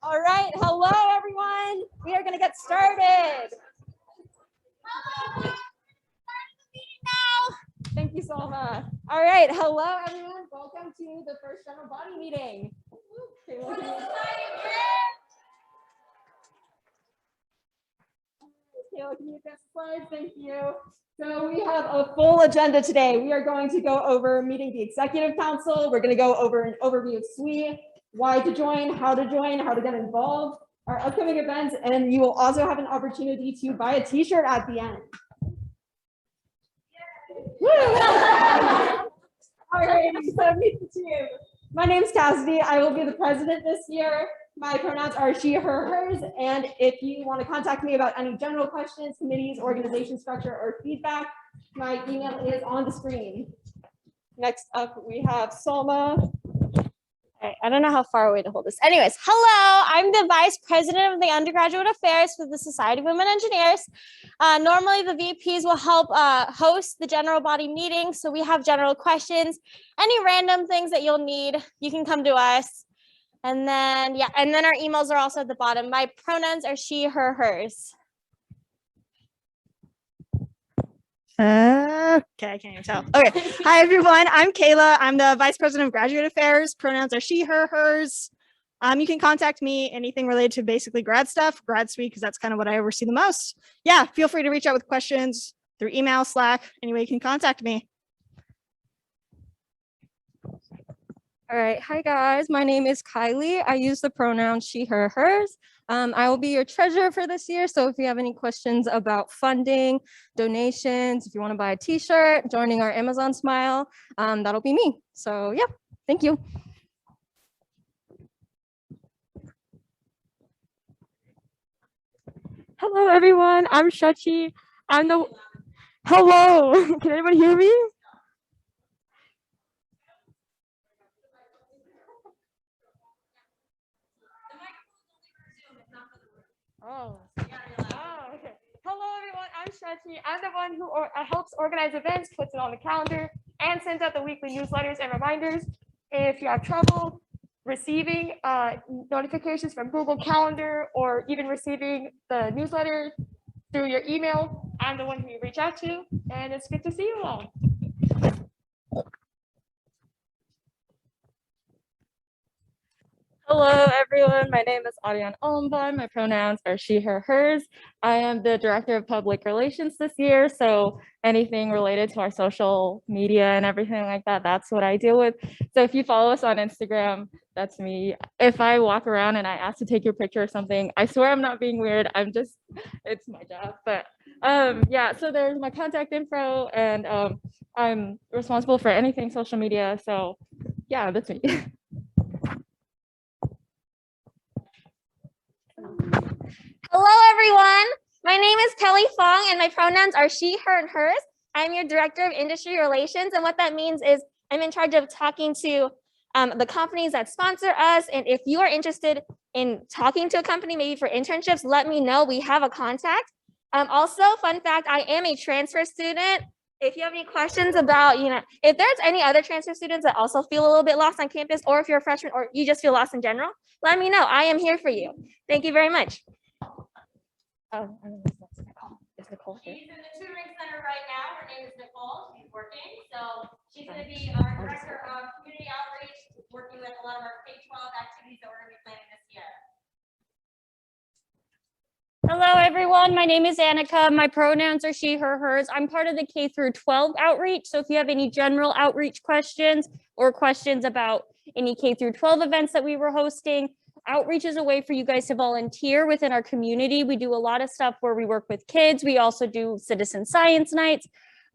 All right, hello everyone. We are going to get started. Thank you, Salma. All right, hello everyone. Welcome to the first general body meeting. Kayla, can you advance the slides? Thank you. So we have a full agenda today. We are going to go over meeting the executive council. We're going to go over an overview of SWE, why to join, how to get involved, our upcoming events, and you will also have an opportunity to buy a t-shirt at the end. All right, so meet the team. My name is Cassidy. I will be the president this year. My pronouns are she, her, hers, and if you want to contact me about any general questions, committees, organization structure, or feedback, my email is on the screen. Next up, we have Salma. I don't know how far away to hold this. Anyways, hello, I'm the vice president of the undergraduate affairs for the Society of Women Engineers. Normally the VPs will help host the general body meeting. So we have general questions, any random things that you'll need, you can come to us. And then, yeah, and then our emails are also at the bottom. My pronouns are she, her, hers. Okay, I can't even tell. Okay, hi everyone, I'm Kayla. I'm the Vice President of Graduate Affairs. Pronouns are she, her, hers. You can contact me anything related to basically grad stuff, grad suite, because that's kind of what I oversee the most. Yeah, feel free to reach out with questions through email, Slack, any way you can contact me. All right, hi guys, my name is Kylie. I use the pronouns she, her, hers. I will be your treasurer for this year, so if you have any questions about funding, donations, if you want to buy a t-shirt, joining our Amazon Smile, that'll be me. So yeah, thank you. Hello everyone, I'm Shachi. Hello, can anyone hear me? Oh, okay. Hello everyone, I'm Shachi. I'm the one who helps organize events, puts it on the calendar, and sends out the weekly newsletters and reminders. If you have trouble receiving notifications from Google Calendar or even receiving the newsletter through your email, I'm the one who you reach out to, and it's good to see you all. Hello everyone, my name is Ariane Olmban. My pronouns are she, her, hers. I am the director of public relations this year, so anything related to our social media and everything like that, that's what I deal with. So if you follow us on Instagram, that's me. If I walk around and I ask to take your picture or something, I swear I'm not being weird, it's my job. But yeah, so there's my contact info, and I'm responsible for anything social media, so yeah, that's me. Hello, everyone. My name is Kelly Fong, and my pronouns are she, her, and hers. I'm your director of industry relations, and what that means is I'm in charge of talking to the companies that sponsor us, and if you are interested in talking to a company, maybe for internships, let me know. We have a contact. Also, fun fact, I am a transfer student. If you have any questions about, if there's any other transfer students that also feel a little bit lost on campus, or if you're a freshman or you just feel lost in general, let me know. I am here for you. Thank you very much. Oh, I don't know if that's Nicole. Is Nicole here? She's in the tutoring center right now. Her name is Nicole. She's working. So she's going to be our director of community outreach, working with a lot of our K-12 activities that we're going to be planning this year. Hello, everyone. My name is Annika. My pronouns are she, her, hers. I'm part of the K through 12 outreach. So if you have any general outreach questions or questions about any K through 12 events that we were hosting, outreach is a way for you guys to volunteer within our community. We do a lot of stuff where we work with kids. We also do citizen science nights.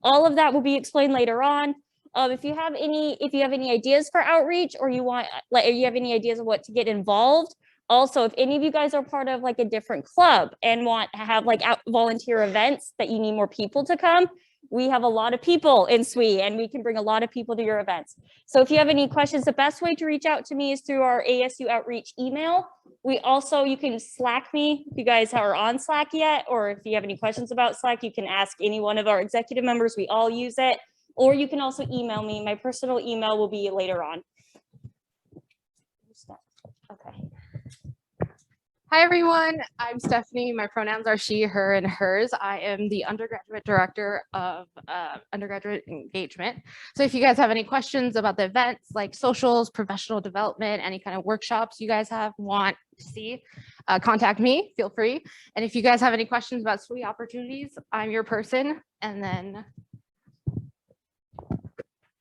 All of that will be explained later on. If you have any ideas for outreach, or you have any ideas of what to get involved. Also, if any of you guys are part of like a different club and want to have like volunteer events that you need more people to come, we have a lot of people in SWE and we can bring a lot of people to your events. So if you have any questions, the best way to reach out to me is through our ASU outreach email. You can Slack me if you guys are on Slack yet, or if you have any questions about Slack, you can ask any one of our executive members. We all use it, or you can also email me. My personal email will be later on. Okay. Hi, everyone. I'm Stephanie. My pronouns are she, her, and hers. I am the undergraduate director of undergraduate engagement. So if you guys have any questions about the events like socials, professional development, any kind of workshops you guys want to see, contact me, feel free. And if you guys have any questions about SWE opportunities, I'm your person. And then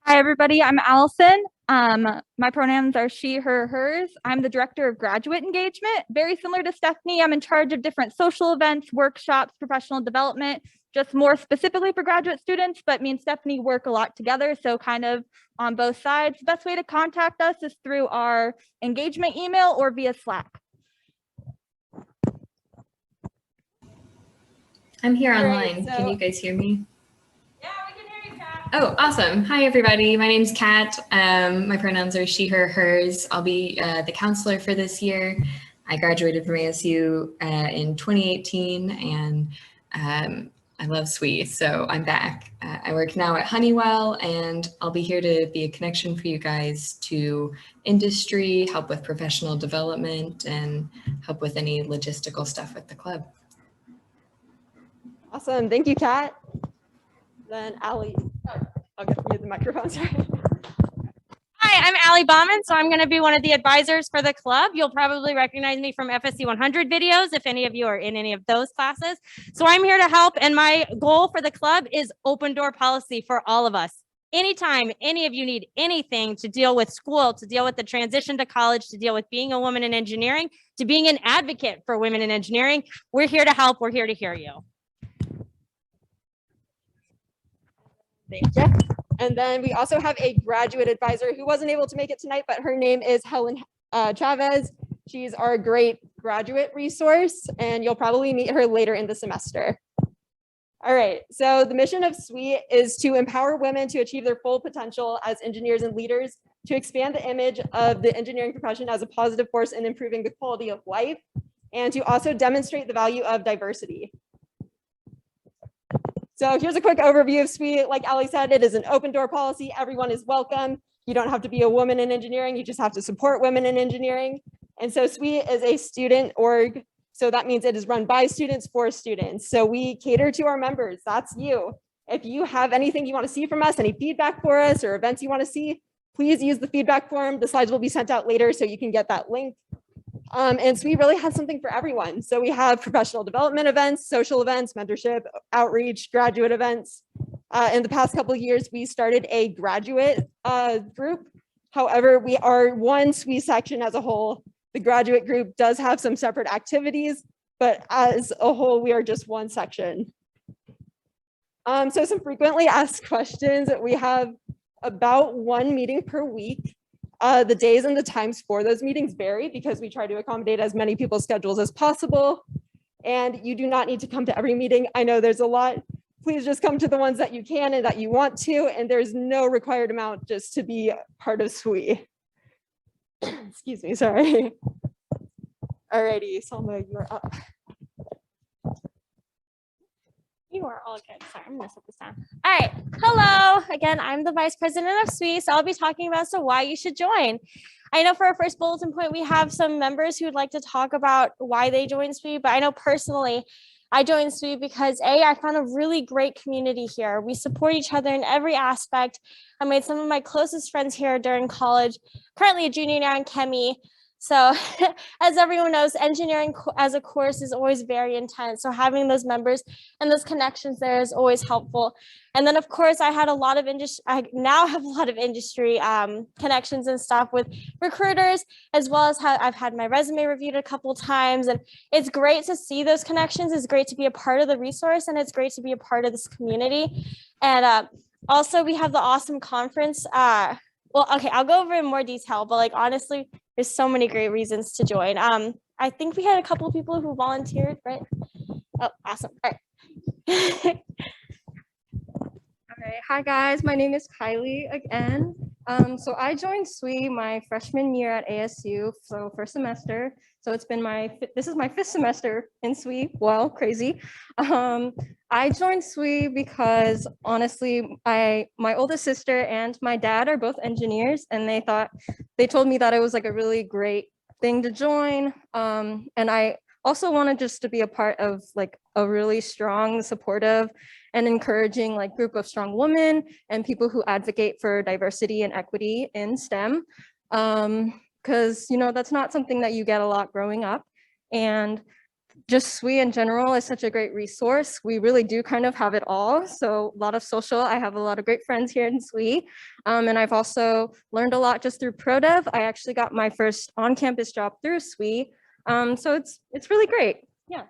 Hi, everybody. I'm Allison. My pronouns are she, her, hers. I'm the director of graduate engagement. Very similar to Stephanie, I'm in charge of different social events, workshops, professional development, just more specifically for graduate students, but me and Stephanie work a lot together. So kind of on both sides. The best way to contact us is through our engagement email or via Slack. I'm here All online. right, Can so- you guys hear me? Yeah, we can hear you, Kat. Oh, awesome. Hi, everybody. My name's Kat. My pronouns are she, her, hers. I'll be the counselor for this year. I graduated from ASU in 2018 and I love SWE, so I'm back. I work now at Honeywell and I'll be here to be a connection for you guys to industry, help with professional development, and help with any logistical stuff with the club. Awesome. Thank you, Kat. Then Allie. Oh, I'll give you the microphone. Sorry. Hi, I'm Allie Bauman, so I'm going to be one of the advisors for the club. You'll probably recognize me from FSC 100 videos if any of you are in any of those classes. So I'm here to help, and my goal for the club is open door policy for all of us. Anytime any of you need anything to deal with school, to deal with the transition to college, to deal with being a woman in engineering, to being an advocate for women in engineering, we're here to help. We're here to hear you. Thank you. And then we also have a graduate advisor who wasn't able to make it tonight, but her name is Helen Chavez. She's our great graduate resource, and you'll probably meet her later in the semester. All right, so the mission of SWE is to empower women to achieve their full potential as engineers and leaders, to expand the image of the engineering profession as a positive force in improving the quality of life, and to also demonstrate the value of diversity. So here's a quick overview of SWE. Like Ali said, it is an open door policy. Everyone is welcome. You don't have to be a woman in engineering. You just have to support women in engineering. And so SWE is a student org. So that means it is run by students for students. So we cater to our members. That's you. If you have anything you want to see from us, any feedback for us or events you want to see, please use the feedback form. The slides will be sent out later so you can get that link. And SWE really has something for everyone. So we have professional development events, social events, mentorship, outreach, graduate events. In the past couple of years, we started a graduate group. However, we are one SWE section as a whole. The graduate group does have some separate activities, but as a whole, we are just one section. So some frequently asked questions. We have about one meeting per week. The days and the times for those meetings vary because we try to accommodate as many people's schedules as possible. And you do not need to come to every meeting. I know there's a lot. Please just come to the ones that you can and that you want to. And there's no required amount just to be part of SWE. Excuse me, sorry. Alrighty, Salma, you're up. You are all good. Sorry, I'm gonna set this down. All right. Hello. Again, I'm the vice president of SWE, so I'll be talking about why you should join. I know for our first bulletin point, we have some members who would like to talk about why they joined SWE, but I know personally, I joined SWE because I found a really great community here. We support each other in every aspect. I made some of my closest friends here during college, currently a junior now in Chemi. So as everyone knows, engineering as a course is always very intense. So having those members and those connections there is always helpful. And then of course I had a lot of industry, I now have a lot of industry connections and stuff with recruiters, as well as how I've had my resume reviewed a couple times. And it's great to see those connections. It's great to be a part of the resource, and it's great to be a part of this community. And also we have the awesome conference. Well, okay, I'll go over in more detail, but like honestly, there's so many great reasons to join. I think we had a couple of people who volunteered, right? Oh, awesome. All right. All right, hi guys, my name is Kylie again. So I joined SWE my freshman year at ASU, so first semester. So it's been this is my 5th semester in SWE. Well, crazy. I joined SWE because honestly, my oldest sister and my dad are both engineers, and they told me that it was like a really great thing to join. And I also wanted just to be a part of like a really strong, supportive, and encouraging like group of strong women and people who advocate for diversity and equity in STEM. Because that's not something that you get a lot growing up. And just SWE in general is such a great resource. We really do kind of have it all. So a lot of social, I have a lot of great friends here in SWE. And I've also learned a lot just through ProDev. I actually got my first on-campus job through SWE. So it's really great. Yeah.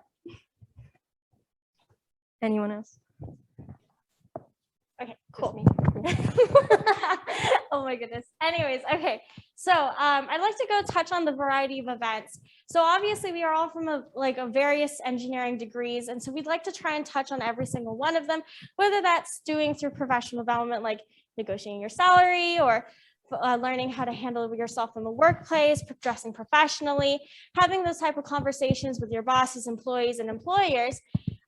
Anyone else? Okay, cool. Oh my goodness. Anyways, okay. So I'd like to go touch on the variety of events. So obviously we are all from a various engineering degrees. And so we'd like to try and touch on every single one of them, whether that's doing through professional development, like negotiating your salary, or learning how to handle yourself in the workplace, dressing professionally, having those type of conversations with your bosses, employees, and employers,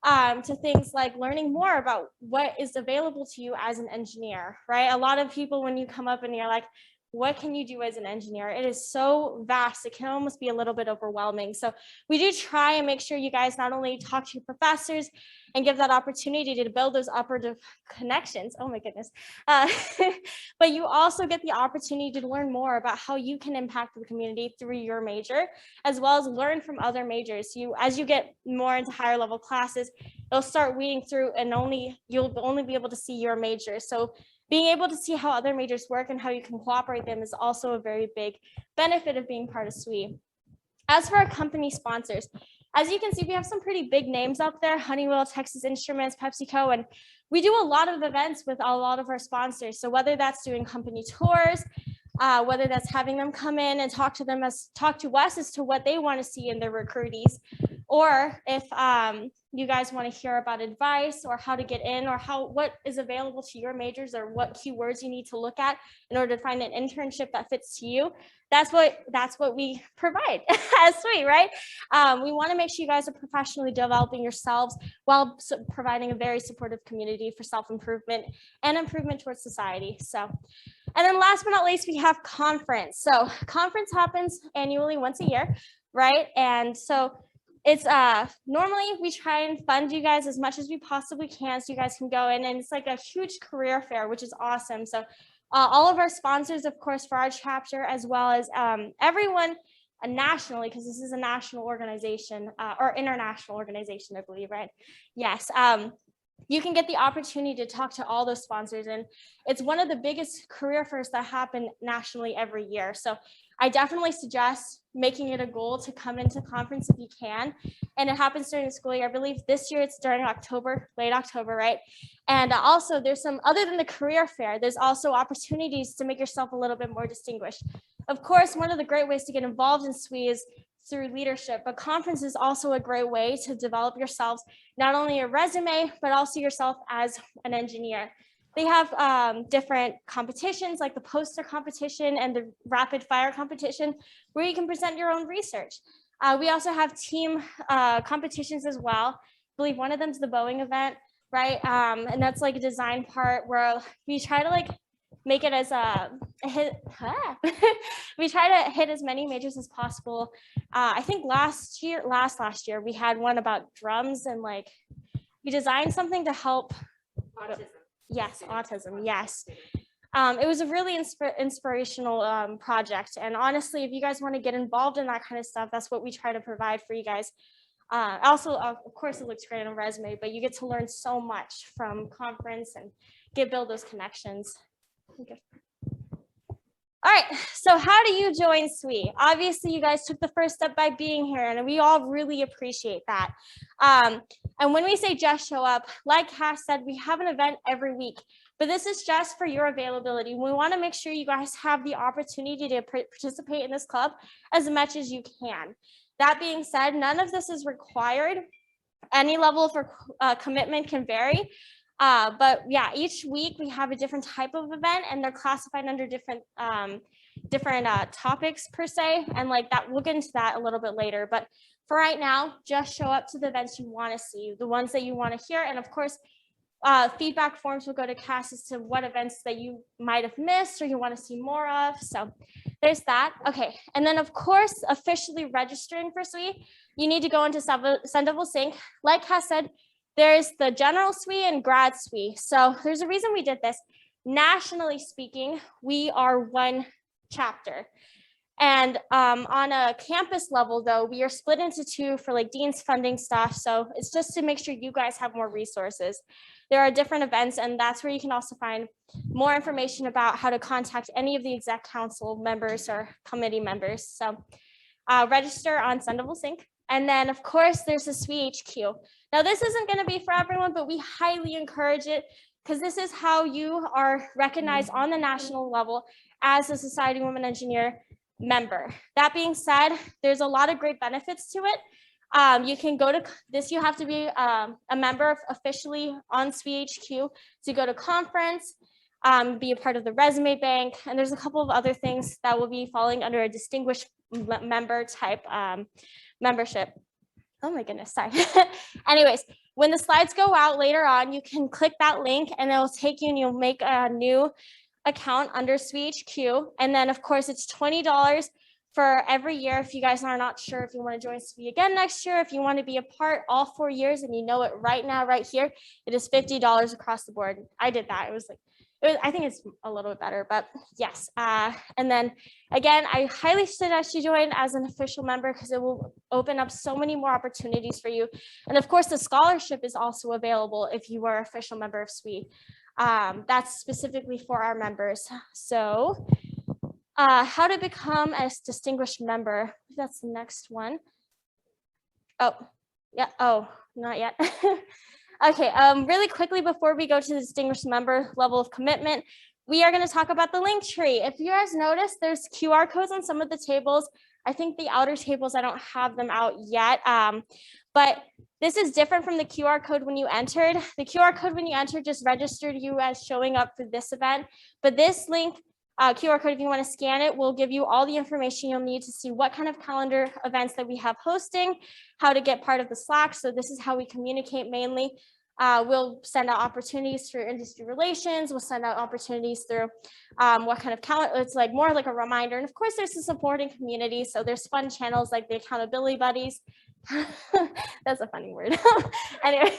to things like learning more about what is available to you as an engineer, right? A lot of people, when you come up and you're like, what can you do as an engineer? It is so vast, it can almost be a little bit overwhelming. So we do try and make sure you guys not only talk to your professors and give that opportunity to build those upward connections, oh my goodness, but you also get the opportunity to learn more about how you can impact the community through your major, as well as learn from other majors. As you get more into higher level classes, it'll start weeding through and you'll only be able to see your major. So being able to see how other majors work and how you can cooperate them is also a very big benefit of being part of SWE. As for our company sponsors, as you can see, we have some pretty big names out there: Honeywell, Texas Instruments, PepsiCo, and we do a lot of events with a lot of our sponsors. So whether that's doing company tours, whether that's having them come in and talk to us as to what they want to see in their recruitees, or if you guys want to hear about advice or how to get in, or what is available to your majors, or what keywords you need to look at in order to find an internship that fits to you. That's what we provide as SWE, right? We want to make sure you guys are professionally developing yourselves while providing a very supportive community for self-improvement and improvement towards society. So, and then last but not least, we have conference. So conference happens annually once a year, right? And so it's normally we try and fund you guys as much as we possibly can so you guys can go in, and it's like a huge career fair, which is awesome. So all of our sponsors, of course, for our chapter, as well as everyone nationally, because this is a national organization or international organization, I believe, right? Yes. You can get the opportunity to talk to all those sponsors, and it's one of the biggest career fairs that happen nationally every year. So I definitely suggest making it a goal to come into conference if you can. And it happens during the school year. I believe this year it's during October, late October, right? And also there's other than the career fair, there's also opportunities to make yourself a little bit more distinguished. Of course, one of the great ways to get involved in SWE is through leadership, but conference is also a great way to develop yourselves, not only your resume, but also yourself as an engineer. They have different competitions, like the poster competition and the rapid fire competition, where you can present your own research. We also have team competitions as well. I believe one of them is the Boeing event, right? And that's like a design part where we try to make it as a hit. We try to hit as many majors as possible. I think last year we had one about drums, and we designed something to help autism. Yes, autism. Yes. It was a really inspirational project. And honestly, if you guys want to get involved in that kind of stuff, that's what we try to provide for you guys. Also, of course, it looks great on a resume, but you get to learn so much from conference and build those connections. Okay. All right, so how do you join SWE? Obviously, you guys took the first step by being here, and we all really appreciate that. And when we say just show up, like Cass said, we have an event every week, but this is just for your availability. We want to make sure you guys have the opportunity to participate in this club as much as you can. That being said, none of this is required. Any level of commitment can vary. But yeah, each week we have a different type of event, and they're classified under different topics per se. And that, we'll get into that a little bit later. But for right now, just show up to the events you want to see, the ones that you want to hear. And of course, Feedback forms will go to CAS as to what events that you might have missed or you want to see more of. So there's that. Okay, and then of course, officially registering for SWE, you need to go into Sendable Sync. Like Cass said, there's the general SWE and grad SWE. So there's a reason we did this. Nationally speaking, we are one chapter. And on a campus level, though, we are split into two for like Dean's funding stuff. So it's just to make sure you guys have more resources. There are different events, and that's where you can also find more information about how to contact any of the exec council members or committee members. So register on Sendable Sync. And then, of course, there's the SWE HQ. Now, this isn't going to be for everyone, but we highly encourage it because this is how you are recognized on the national level as a Society of Women Engineer member. That being said, there's a lot of great benefits to it. You can go to this, you have to be a member officially on SWE HQ to go to conference, be a part of the resume bank, and there's a couple of other things that will be falling under a distinguished member type membership. Oh my goodness, sorry. Anyways, when the slides go out later on, you can click that link and it'll take you and you'll make a new account under SWE HQ. And then of course it's $20 for every year. If you guys are not sure if you want to join SWE again next year, if you want to be a part all 4 years and you know it right now, right here, it is $50 across the board. I did that. It was like, I think it's a little bit better, but yes. And then again, I highly suggest you join as an official member because it will open up so many more opportunities for you. And of course, the scholarship is also available if you are an official member of SWE. That's specifically for our members. So how to become a distinguished member. That's the next one. Oh, yeah. Oh, not yet. Okay, really quickly before we go to the distinguished member level of commitment, we are going to talk about the link tree. If you guys notice, there's QR codes on some of the tables. I think the outer tables, I don't have them out yet, but this is different from the QR code when you entered. The QR code when you entered just registered you as showing up for this event, but this link, QR code, if you want to scan it, will give you all the information you'll need to see what kind of calendar events that we have hosting, how to get part of the Slack. So this is how we communicate mainly. We'll send out opportunities through industry relations. We'll send out opportunities through what kind of calendar. It's like more like a reminder. And of course, there's the supporting community. So there's fun channels like the accountability buddies. That's a funny word. Anyways,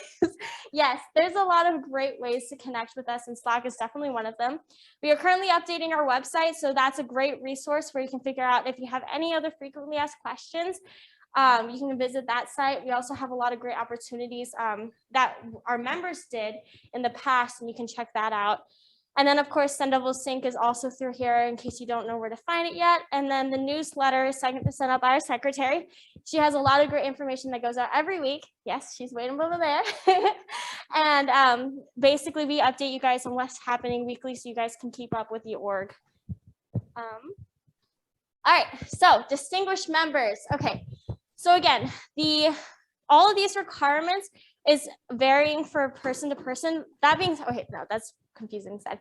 yes, there's a lot of great ways to connect with us, and Slack is definitely one of them. We are currently updating our website, so that's a great resource where you can figure out if you have any other frequently asked questions. You can visit that site. We also have a lot of great opportunities that our members did in the past, and you can check that out. And then, of course, Sendable Sync is also through here in case you don't know where to find it yet. And then the newsletter is sent out by our secretary. She has a lot of great information that goes out every week. Yes, she's waiting over there. And basically, we update you guys on what's happening weekly so you guys can keep up with the org. All right, so distinguished members. Okay, so again, all of these requirements is varying for person to person. That being, okay, no, that's confusing said.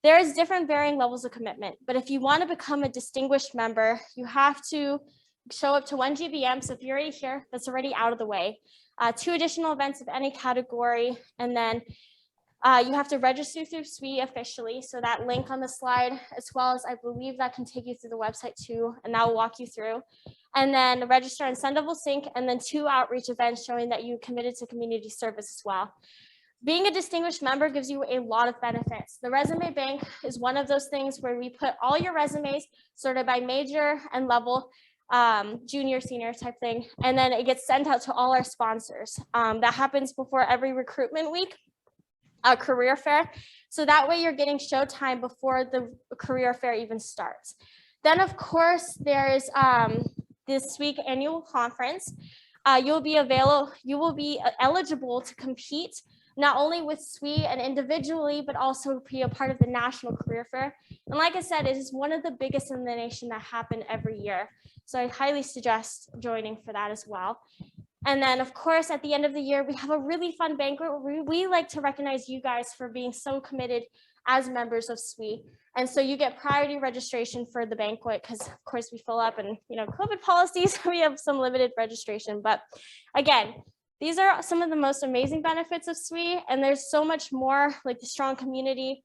There is different varying levels of commitment, but if you want to become a distinguished member, you have to show up to 1 GBM. So if you're already here, that's already out of the way. 2 additional events of any category, and then you have to register through SWE officially. So that link on the slide, as well as I believe that can take you through the website too, and that will walk you through. And then register on Sendable Sync, and then 2 outreach events showing that you committed to community service as well. Being a distinguished member gives you a lot of benefits. The resume bank is one of those things where we put all your resumes sorted by major and level, junior, senior type thing, and then it gets sent out to all our sponsors. That happens before every recruitment week, career fair. So that way you're getting showtime before the career fair even starts. Then of course there's this week annual conference. You will be eligible to compete not only with SWE and individually, but also be a part of the National Career Fair. And like I said, it is one of the biggest in the nation that happen every year. So I highly suggest joining for that as well. And then of course, at the end of the year, we have a really fun banquet where we like to recognize you guys for being so committed as members of SWE. And so you get priority registration for the banquet because of course we fill up and, you know, COVID policies, we have some limited registration. But again, These are some of the most amazing benefits of SWE, and there's so much more, like the strong community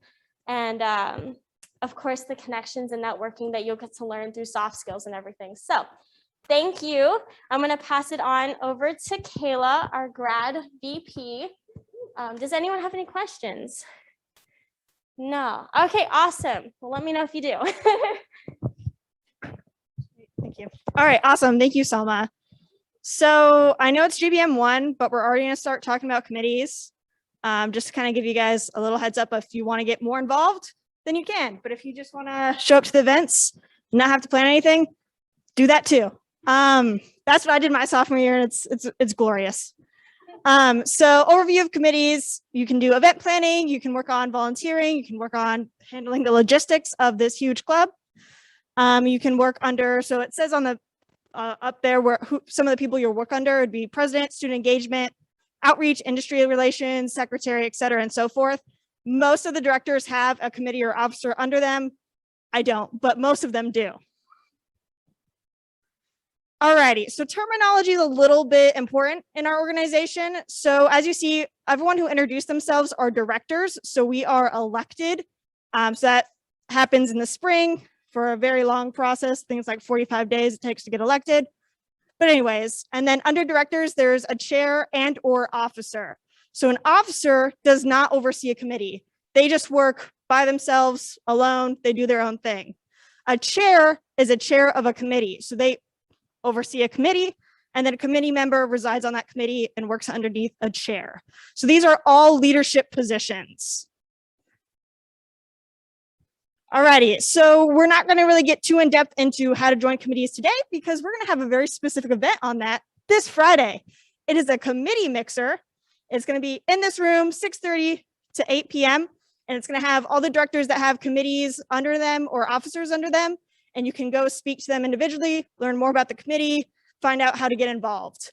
and of course the connections and networking that you'll get to learn through soft skills and everything. So thank you. I'm gonna pass it on over to Kayla, our grad VP. Does anyone have any questions? No. Okay, awesome. Well, let me know if you do. Thank you. All right, awesome. Thank you, Selma. So I know it's GBM1, but we're already going to start talking about committees. Just to kind of give you guys a little heads up, if you want to get more involved, then you can. But if you just want to show up to the events, not have to plan anything, do that too. That's what I did my sophomore year, and it's glorious. So overview of committees, you can do event planning, you can work on volunteering, you can work on handling the logistics of this huge club. You can work under, so it says on the up there where some of the people you'll work under would be president, student engagement, outreach, industry relations, secretary, et cetera, and so forth. Most of the directors have a committee or officer under them. I don't, but most of them do. Alrighty, so terminology is a little bit important in our organization. So as you see, everyone who introduced themselves are directors. So we are elected. So that happens in the spring for a very long process, things like 45 days it takes to get elected. But anyways, and then under directors, there's a chair and or officer. So an officer does not oversee a committee. They just work by themselves alone. They do their own thing. A chair is a chair of a committee. So they oversee a committee, and then a committee member resides on that committee and works underneath a chair. So these are all leadership positions. Alrighty, so we're not going to really get too in depth into how to join committees today because we're going to have a very specific event on that this Friday. It is a committee mixer. It's going to be in this room, 6:30 to 8 p.m. And it's going to have all the directors that have committees under them or officers under them. And you can go speak to them individually, learn more about the committee, find out how to get involved.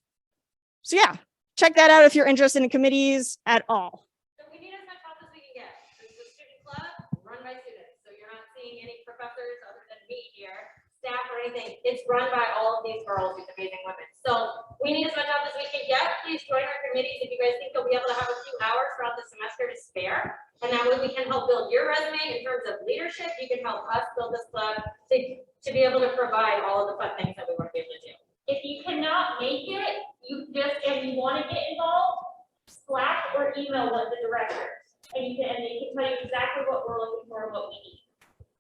So yeah, check that out if you're interested in committees at all. So we need as much help as we can get. This is a student club run by students. So you're not seeing any professors other than me here, staff or anything. It's run by all of these girls, these amazing women. So we need as much help as we can get. Please join our committees if you guys think you'll be able to have a few hours throughout the semester to spare. And that way we can help build your resume in terms of leadership. You can help us build this club to be able to provide all of the fun things that we want to be able to do. If you cannot make it, if you want to get involved, Slack or email one of the directors. And they can tell you exactly what we're looking for and what we need.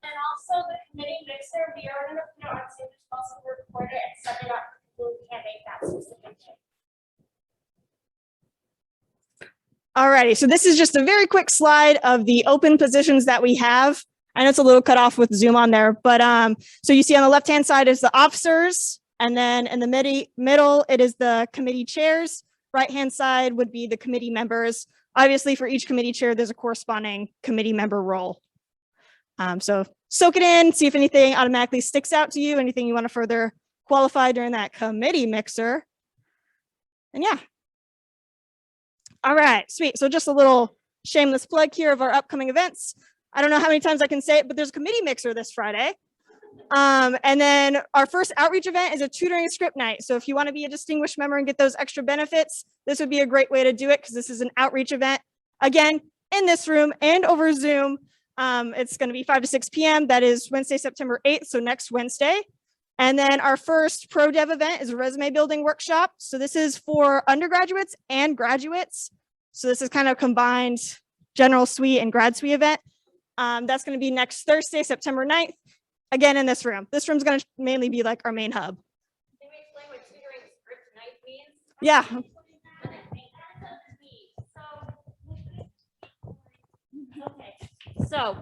And also the committee mixer, we are going to put it on Zoom as well, so we record it and set it up so we can't make that specific thing. Alrighty, so this is just a very quick slide of the open positions that we have. I know it's a little cut off with Zoom on there, but so you see on the left-hand side is the officers, and then in the middle, it is the committee chairs. Right-hand side would be the committee members. Obviously, for each committee chair, there's a corresponding committee member role. So soak it in, see if anything automatically sticks out to you, anything you want to further qualify during that committee mixer. And yeah. All right, sweet. So just a little shameless plug here of our upcoming events. I don't know how many times I can say it, but there's a committee mixer this Friday. And then our first outreach event is a tutoring script night. So if you want to be a distinguished member and get those extra benefits, this would be a great way to do it because this is an outreach event. Again, in this room and over Zoom. It's going to be 5 to 6 p.m. That is Wednesday, September 8th. So next Wednesday. And then our first pro dev event is a resume building workshop. So this is for undergraduates and graduates. So this is kind of combined general SWE and grad SWE event. That's going to be next Thursday, September 9th. Again, in this room. This room's going to mainly be like our main hub. Can we explain what tutoring script night means? Yeah. So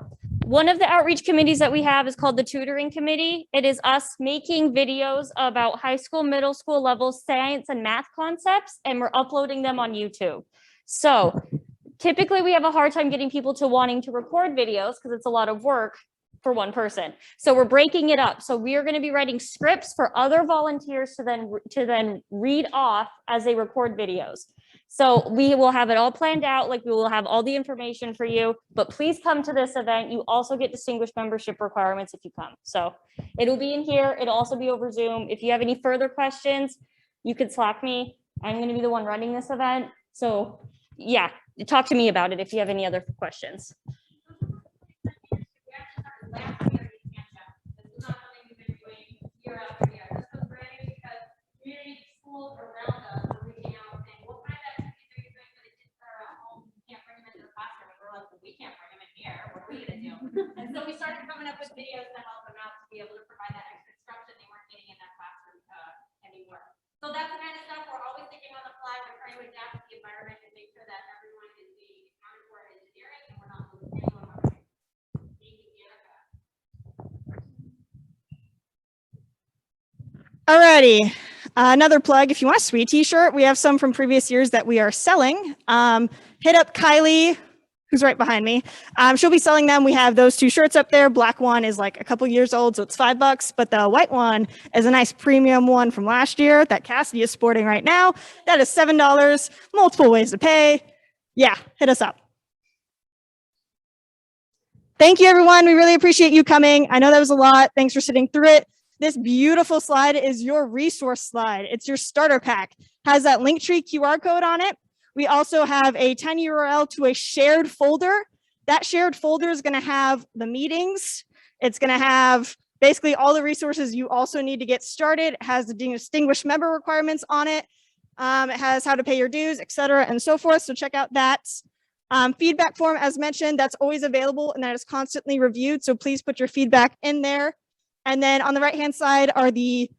one of the outreach committees that we have is called the tutoring committee. It is us making videos about high school, middle school level science and math concepts, and we're uploading them on YouTube. So typically we have a hard time getting people to wanting to record videos because it's a lot of work for one person. So we're breaking it up. So we are going to be writing scripts for other volunteers to then read off as they record videos. So we will have it all planned out, like we will have all the information for you, but please come to this event. You also get distinguished membership requirements if you come. So it'll be in here. It'll also be over Zoom. If you have any further questions, you can Slack me. I'm going to be the one running this event. So yeah, talk to me about it if you have any other questions. Year after year. This was brand new because community schools around us are reaching out saying, what kind of activities are you doing for the kids that are at home? You can't bring them into the classroom. And we're like, well, we can't bring them in here. What are we gonna do? And so we started coming up with videos to help them out to be able to provide that extra instruction they weren't getting in that classroom anymore. So that's the kind of stuff we're always thinking on the fly. We're trying to adapt to the environment and make sure that everyone is being accounted for in engineering and we're not losing anyone behind. Thank you, Erica. Alrighty, another plug. If you want a sweet t-shirt, we have some from previous years that we are selling. Hit up Kylie, who's right behind me. She'll be selling them. We have those 2 shirts up there. Black one is like a couple years old, so it's $5, but the white one is a nice premium one from last year that Cassidy is sporting right now. That is $7, multiple ways to pay. Yeah, hit us up. Thank you, everyone. We really appreciate you coming. I know that was a lot. Thanks for sitting through it. This beautiful slide is your resource slide. It's your starter pack. Has that Linktree QR code on it. We also have a tiny URL to a shared folder. That shared folder is going to have the meetings. It's going to have basically all the resources you also need to get started. It has the distinguished member requirements on it. It has how to pay your dues, etc., and so forth. So check out that. Feedback form, as mentioned, that's always available and that is constantly reviewed. So please put your feedback in there. And then on the right-hand side are the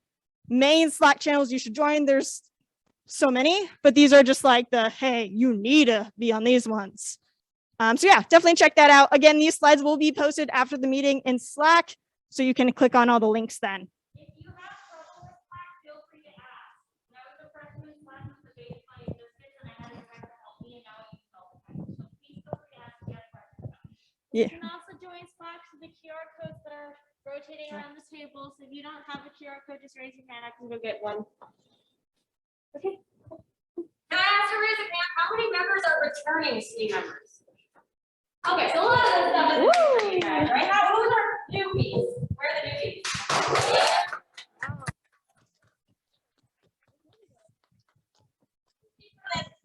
main Slack channels you should join. There's so many, but these are just like the, hey, you need to be on these ones. So yeah, definitely check that out. Again, these slides will be posted after the meeting in Slack, so you can click on all the links then. If you have trouble with Slack, feel free to ask. When I was a freshman, Slack was the baseline existence, and I had a friend to help me, and now I use it all the time. So please feel free to ask if you have questions. Yeah. You can also join Slack with the QR codes that are rotating around the table. So if you don't have a QR code, just raise your hand. I can go get one. Okay. Can I ask to raise a hand? How many members are returning SWE members? Okay, so a lot of this stuff is for you guys, right? Now, who's our newbies? Where are the newbies?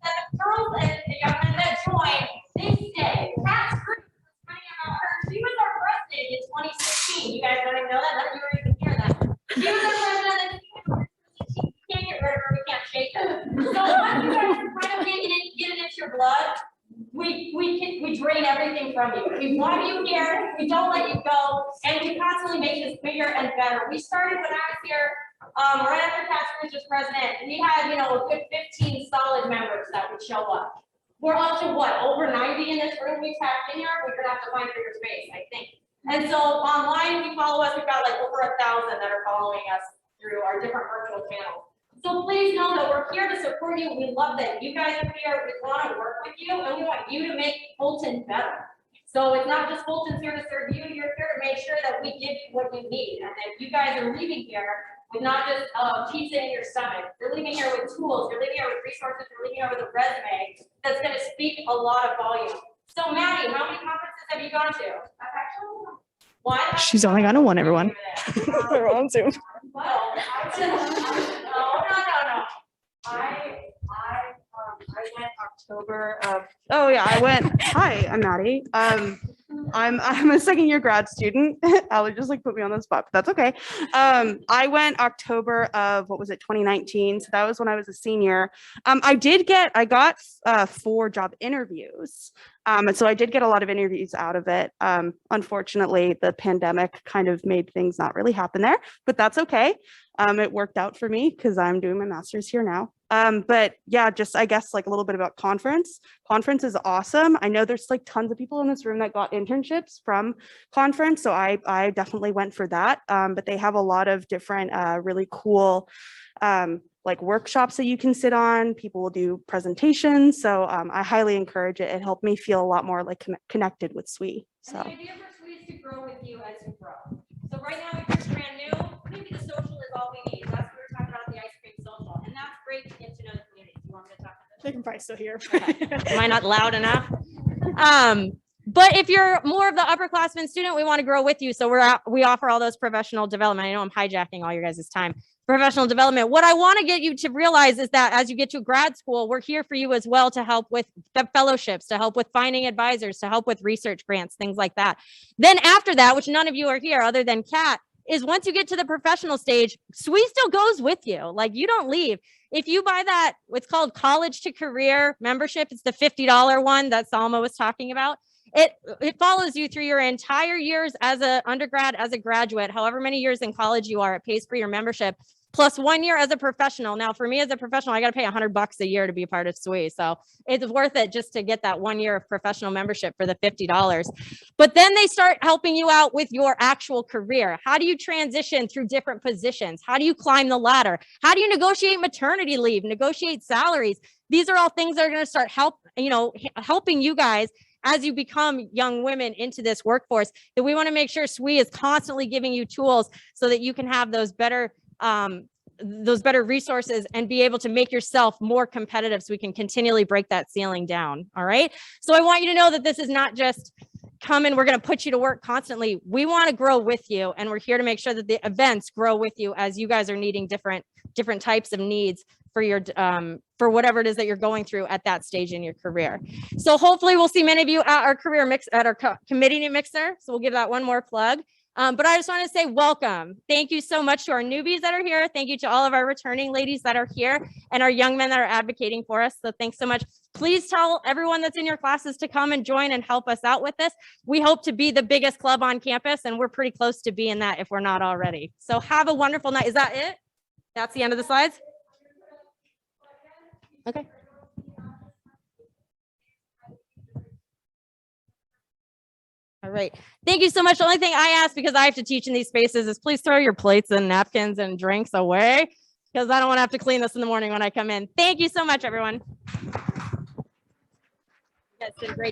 The girls and the young men that joined, they stay. That's group was running about her. She was our president in 2016. You guys don't even know that? None of you were even here then. She was our president. You can't get rid of her. We can't shake her. So once you guys are kind of getting it into your blood, we drain everything from you. We want you here. We don't let you go, and we constantly make this bigger and better. We started when I was here. Right after Catherine was just president, we had, a good 15 solid members that would show up. We're up to what, over 90 in this room we've packed in here? We're gonna have to find bigger space, I think. And so online, if you follow us, we've got like over 1,000 that are following us through our different virtual channels. So please know that we're here to support you. We love that you guys are here. We want to work with you, and we want you to make Fulton better. So it's not just Fulton's here to serve you. You're here to make sure that we give you what you need, and that you guys are leaving here with not just pizza in your stomach. You're leaving here with tools. You're leaving here with resources. You're leaving here with a resume that's going to speak a lot of volume. So Maddie, how many conferences have you gone to? One. She's only gone to one, everyone. They're on Zoom. Well, no. I went October of. Oh yeah, I went. Hi, I'm Maddie. I'm a second year grad student. Ali just put me on the spot, but that's okay. I went October of 2019. So that was when I was a senior. I got 4 job interviews. And so I did get a lot of interviews out of it. Unfortunately, the pandemic kind of made things not really happen there, but that's okay. It worked out for me because I'm doing my master's here now. But yeah, just I guess a little bit about conference. Conference is awesome. I know there's tons of people in this room that got internships from conference. So I definitely went for that. But they have a lot of different really cool workshops that you can sit on. People will do presentations. So I highly encourage it. It helped me feel a lot more connected with SWE. So. And the idea for SWE is to grow with you as you grow. So right now, if you're brand new, maybe the social is all we need. That's what we're talking about, the ice cream social. And that's great to get to know the community. You want me to talk about this? They can probably still hear. Am I not loud enough? But if you're more of the upperclassmen student, we want to grow with you. So we offer all those professional development. I know I'm hijacking all your guys' time. professional development. What I want to get you to realize is that as you get to grad school, we're here for you as well to help with the fellowships, to help with finding advisors, to help with research grants, things like that. Then after that, which none of you are here other than Kat, is once you get to the professional stage, SWE still goes with you. Like, you don't leave. If you buy that, what's called college to career membership, it's the $50 one that Salma was talking about. It follows you through your entire years as an undergrad, as a graduate, however many years in college you are, it pays for your membership, plus 1 year as a professional. Now, for me as a professional, I got to pay $100 a year to be a part of SWE. So it's worth it just to get that 1 year of professional membership for the $50. But then they start helping you out with your actual career. How do you transition through different positions? How do you climb the ladder? How do you negotiate maternity leave, negotiate salaries? These are all things that are going to start helping you guys as you become young women into this workforce, that we want to make sure SWE is constantly giving you tools so that you can have those better resources and be able to make yourself more competitive so we can continually break that ceiling down. All right. So I want you to know that this is not just come and we're going to put you to work constantly. We want to grow with you, and we're here to make sure that the events grow with you as you guys are needing different types of needs for your for whatever it is that you're going through at that stage in your career. So hopefully we'll see many of you at our committee mixer. So we'll give that one more plug. But I just want to say welcome. Thank you so much to our newbies that are here. Thank you to all of our returning ladies that are here and our young men that are advocating for us. So thanks so much. Please tell everyone that's in your classes to come and join and help us out with this. We hope to be the biggest club on campus, and we're pretty close to being that if we're not already. So have a wonderful night. Is that it? That's the end of the slides? Okay. All right. Thank you so much. The only thing I ask, because I have to teach in these spaces, is please throw your plates and napkins and drinks away, because I don't want to have to clean this in the morning when I come in. Thank you so much, everyone. You guys did a great